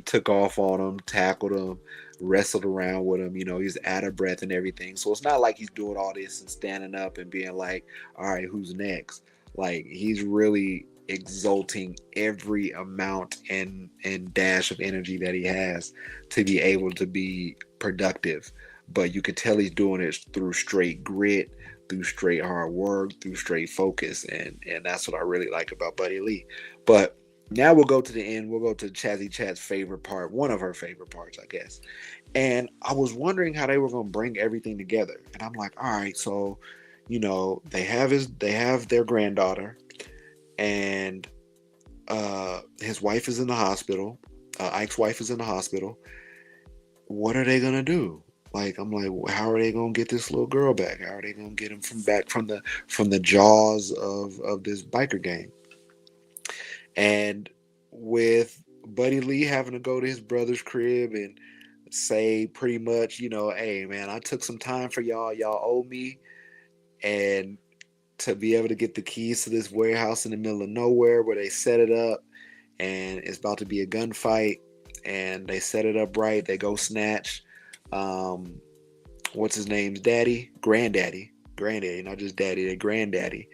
took off on him, tackled him, wrestled around with him. He's out of breath and everything. So it's not like he's doing all this and standing up and being like, "All right, who's next?" Like he's really exalting every amount and dash of energy that he has to be able to be productive. But you can tell he's doing it through straight grit, through straight hard work, through straight focus, and that's what I really like about Buddy Lee. But now we'll go to the end. We'll go to Chazzy Chat's favorite part, one of her favorite parts, I guess. And I was wondering how they were going to bring everything together. And I'm like, all right, so they have their granddaughter, and his wife is in the hospital. Ike's wife is in the hospital. What are they gonna do? Like, I'm like, how are they gonna get this little girl back? How are they gonna get him from the jaws of this biker gang? And with Buddy Lee having to go to his brother's crib and say pretty much, hey man, I took some time for y'all. Y'all owe me. And to be able to get the keys to this warehouse in the middle of nowhere where they set it up and it's about to be a gunfight and they set it up right. They go snatch um what's his name's daddy? Granddaddy. Granddaddy, not just daddy, their granddaddy.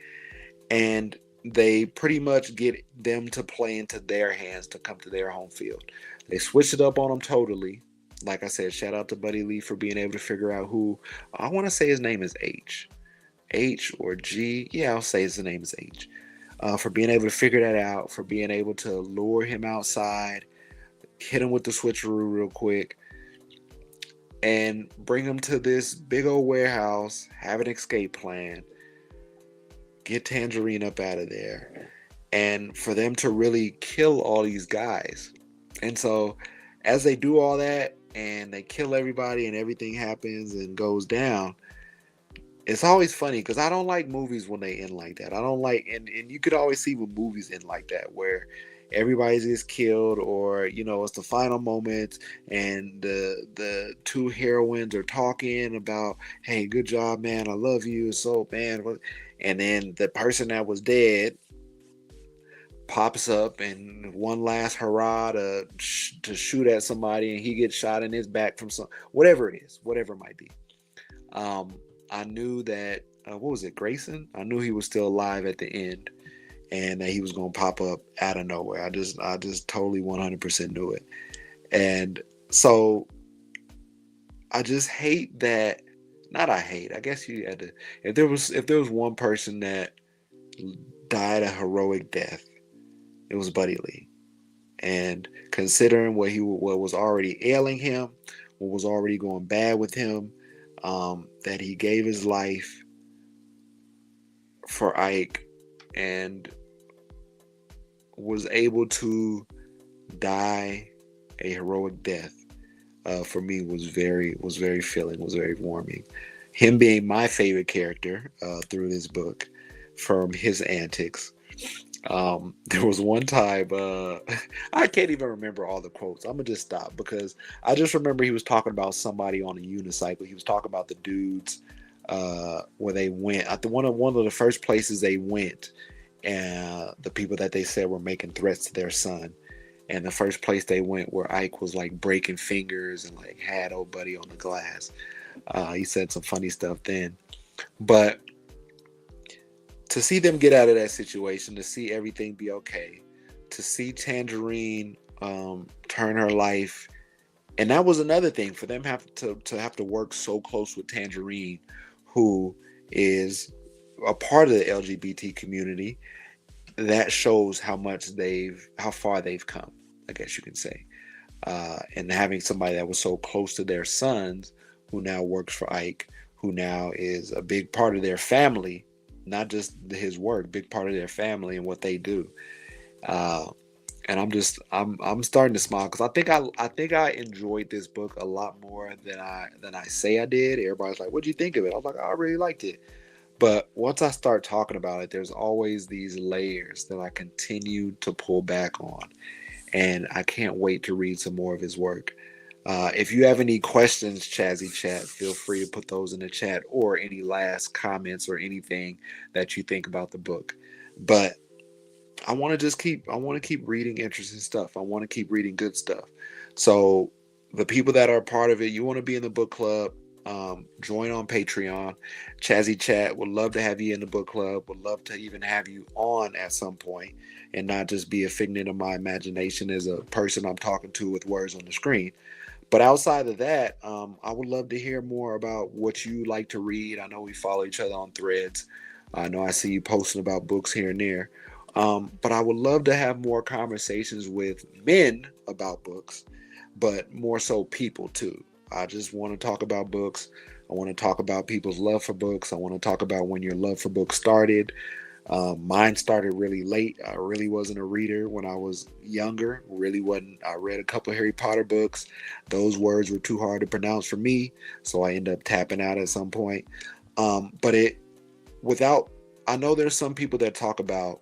And they pretty much get them to play into their hands to come to their home field. They switched it up on them totally. Like I said, shout out to Buddy Lee for being able to figure out who. I want to say his name is H or G. Yeah, I'll say his name is H. For being able to figure that out, for being able to lure him outside, hit him with the switcheroo real quick, and bring him to this big old warehouse, have an escape plan, get Tangerine up out of there, and for them to really kill all these guys. And so, as they do all that and they kill everybody and everything happens and goes down, it's always funny because I don't like movies when they end like that. I don't like, and you could always see when movies end like that, where everybody gets killed, or it's the final moments, and the two heroines are talking about, hey, good job, man, I love you, so man, and then the person that was dead pops up and one last hurrah to shoot at somebody, and he gets shot in his back from some whatever it is, whatever it might be. Um, I knew that what was it, Grayson? I knew he was still alive at the end, and that he was gonna pop up out of nowhere. I just totally 100% knew it, and so I just hate that. Not I hate. I guess you had to. If there was one person that died a heroic death, it was Buddy Lee. And considering what was already ailing him, what was already going bad with him, that he gave his life for Ike and was able to die a heroic death, for me was very warming. Him being my favorite character through this book from his antics. There was one time, I can't even remember all the quotes. I'm gonna just stop because I just remember he was talking about somebody on a unicycle. He was talking about the dudes where they went. At one of the first places they went, the people that they said were making threats to their son. And the first place they went where Ike was like breaking fingers and like had old buddy on the glass. He said some funny stuff then. But to see them get out of that situation, to see everything be okay, to see Tangerine turn her life, and that was another thing for them have to work so close with Tangerine, who is a part of the LGBT community. That shows how far they've come, I guess you can say. And having somebody that was so close to their sons, who now works for Ike, who now is a big part of their family, not just his work, big part of their family and what they do. And I'm starting to smile because I think I enjoyed this book a lot more than I say I did. Everybody's like, "What'd you think of it?" I was like, "I really liked it." But once I start talking about it, there's always these layers that I continue to pull back on, and I can't wait to read some more of his work. If you have any questions, Chazzy Chat, feel free to put those in the chat, or any last comments or anything that you think about the book. But I want to keep reading interesting stuff. I want to keep reading good stuff. So the people that are a part of it, you want to be in the book club, join on Patreon. Chazzy Chat would love to have you in the book club. Would love to even have you on at some point, and not just be a figment of my imagination as a person I'm talking to with words on the screen. But outside of that, I would love to hear more about what you like to read. I know we follow each other on Threads. I know I see you posting about books here and there. But I would love to have more conversations with men about books, but more so people too. I just want to talk about books. I want to talk about people's love for books. I want to talk about when your love for books started. Mine started really late. I really wasn't a reader when I was younger. Really wasn't. I read a couple of Harry Potter books. Those words were too hard to pronounce for me, so I ended up tapping out at some point. But without, I know there's some people that talk about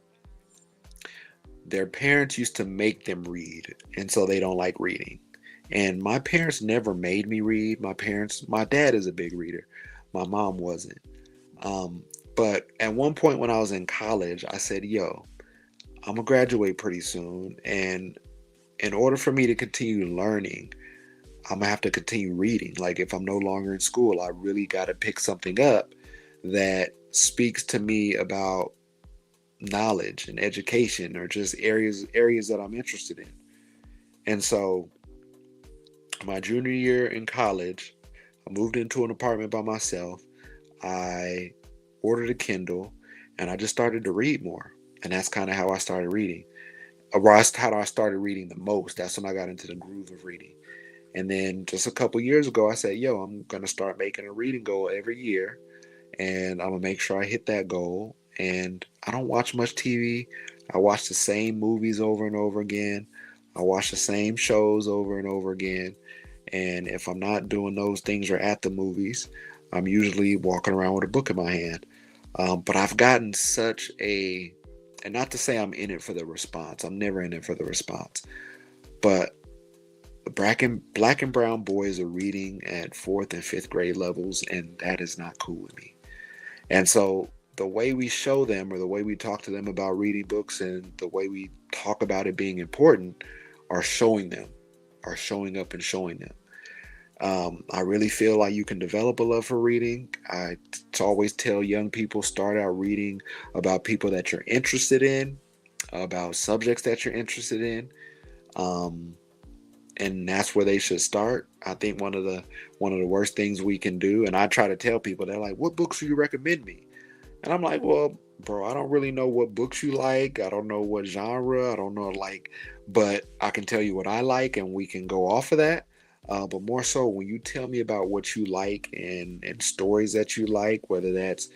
their parents used to make them read, and so they don't like reading. And my parents never made me read. My dad is a big reader. My mom wasn't. Um, but at one point when I was in college, I said, yo, I'm gonna graduate pretty soon. And in order for me to continue learning, I'm gonna have to continue reading. Like if I'm no longer in school, I really gotta pick something up that speaks to me about knowledge and education or just areas that I'm interested in. And so my junior year in college, I moved into an apartment by myself. I ordered a Kindle and I just started to read more. And that's kind of how I started reading. How I started reading the most. That's when I got into the groove of reading. And then just a couple years ago, I said, yo, I'm going to start making a reading goal every year. And I'm going to make sure I hit that goal. And I don't watch much TV. I watch the same movies over and over again. I watch the same shows over and over again. And if I'm not doing those things or at the movies, I'm usually walking around with a book in my hand. But I've gotten such a, and not to say I'm in it for the response, I'm never in it for the response, but black and brown boys are reading at fourth and fifth grade levels, and that is not cool with me. And so the way we show them or the way we talk to them about reading books and the way we talk about it being important are showing them, are showing up and showing them. I really feel like you can develop a love for reading. I always tell young people start out reading about people that you're interested in, about subjects that you're interested in, um, and that's where they should start. I think one of the worst things we can do, and I try to tell people, they're like, "What books do you recommend me?" And I'm like, "Well, bro, I don't really know what books you like. I don't know what genre. I don't know but I can tell you what I like, and we can go off of that." But more so, when you tell me about what you like and stories that you like, whether that's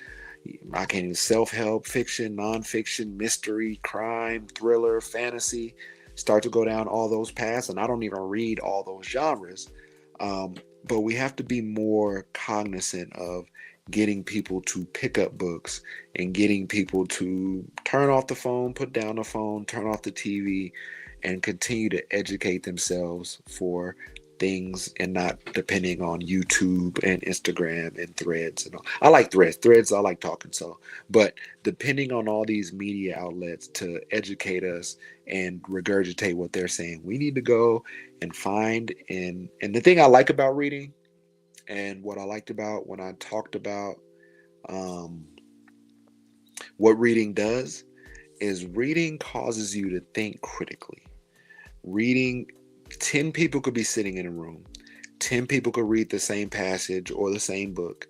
I can't even self-help, fiction, nonfiction, mystery, crime, thriller, fantasy, start to go down all those paths, and I don't even read all those genres. Um, but we have to be more cognizant of getting people to pick up books and getting people to turn off the phone, put down the phone, turn off the TV, and continue to educate themselves for things and not depending on YouTube and Instagram and threads and all. I like threads. Threads I like talking so, but depending on all these media outlets to educate us and regurgitate what they're saying, we need to go and find and the thing I like about reading and what I liked about when I talked about um, what reading does is reading causes you to think critically. Reading 10 people could be sitting in a room. 10 people could read the same passage or the same book.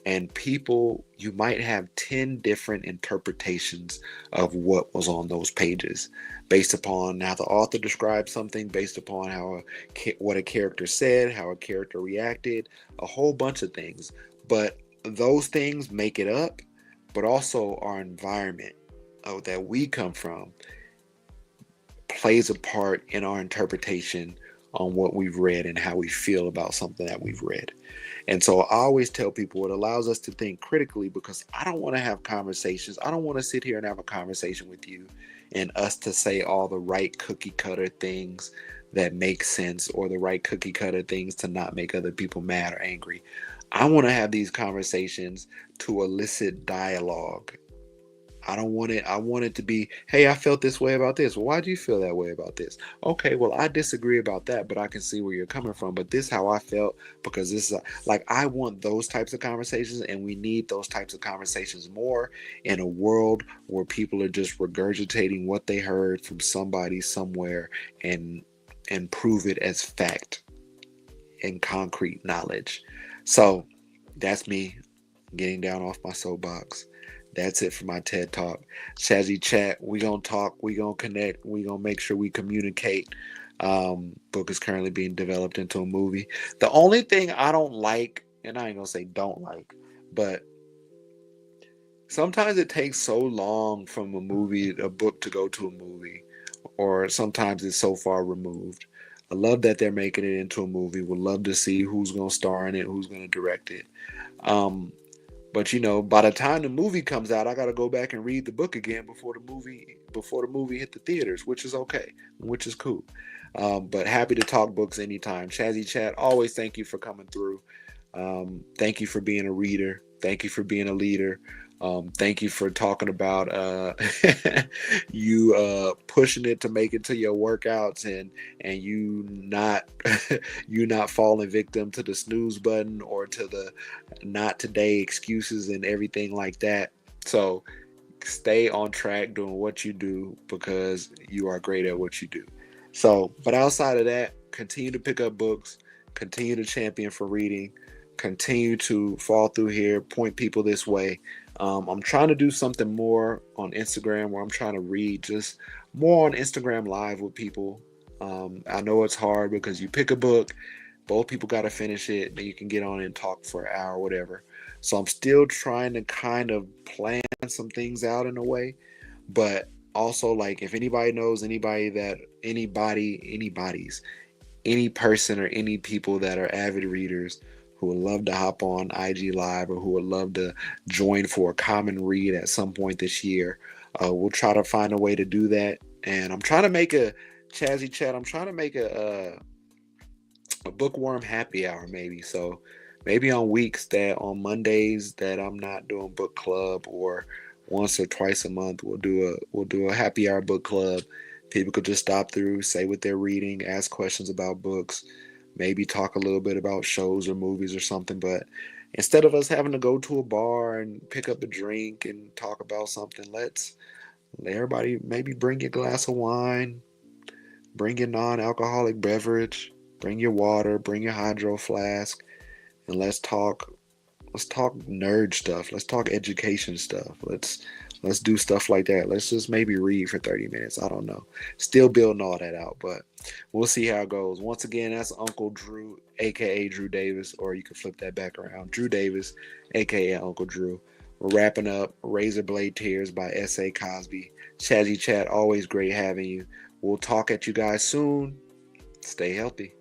And people, you might have 10 different interpretations of what was on those pages based upon how the author described something, based upon what a character said, how a character reacted, a whole bunch of things. But those things make it up, but also our environment that we come from plays a part in our interpretation on what we've read and how we feel about something that we've read. And so I always tell people it allows us to think critically because I don't want to have conversations. I don't want to sit here and have a conversation with you and us to say all the right cookie cutter things that make sense or the right cookie cutter things to not make other people mad or angry. I want to have these conversations to elicit dialogue. I don't want it. I want it to be, hey, I felt this way about this. Well, why do you feel that way about this? Okay, well, I disagree about that, but I can see where you're coming from. But this is how I felt because this is like I want those types of conversations, and we need those types of conversations more in a world where people are just regurgitating what they heard from somebody somewhere and prove it as fact and concrete knowledge. So that's me getting down off my soapbox. That's it for my TED Talk. Shazzy Chat, we gonna talk, we gonna connect, we gonna make sure we communicate. Book is currently being developed into a movie. The only thing I don't like, and I ain't gonna say don't like, but sometimes it takes so long from a book to go to a movie, or sometimes it's so far removed. I love that they're making it into a movie. Would love to see who's gonna star in it, who's gonna direct it. Um, But you know, by the time the movie comes out, I got to go back and read the book again before the movie hit the theaters, which is okay, which is cool. But happy to talk books anytime. Chazzy Chat, always thank you for coming through. Thank you for being a reader. Thank you for being a leader. Thank you for talking about you pushing it to make it to your workouts, and you not you not falling victim to the snooze button or to the not today excuses and everything like that. So stay on track doing what you do because you are great at what you do. So, but outside of that, continue to pick up books, continue to champion for reading, continue to fall through here, point people this way. I'm trying to do something more on Instagram where I'm trying to read just more on Instagram Live with people. I know it's hard because you pick a book, both people got to finish it, then you can get on and talk for an hour or whatever. So I'm still trying to kind of plan some things out in a way, but also like if anybody knows any person or any people that are avid readers who would love to hop on IG Live or who would love to join for a common read at some point this year, we'll try to find a way to do that. And I'm trying to make a Chazzy Chat. I'm trying to make a bookworm happy hour maybe. So maybe on Mondays that I'm not doing book club, or once or twice a month we'll do a happy hour book club. People could just stop through, say what they're reading, ask questions about books, maybe talk a little bit about shows or movies or something. But instead of us having to go to a bar and pick up a drink and talk about something, let's let everybody maybe bring your glass of wine, bring your non-alcoholic beverage, bring your water, bring your hydro flask, and let's talk nerd stuff. Let's talk education stuff. Let's do stuff like that. Let's just maybe read for 30 minutes. I don't know. Still building all that out, but we'll see how it goes. Once again, that's Uncle Drew, aka Drew Davis, or you can flip that back around. Drew Davis, aka Uncle Drew. We're wrapping up Razorblade Tears by S.A. Cosby. Chazzy Chat, always great having you. We'll talk at you guys soon. Stay healthy.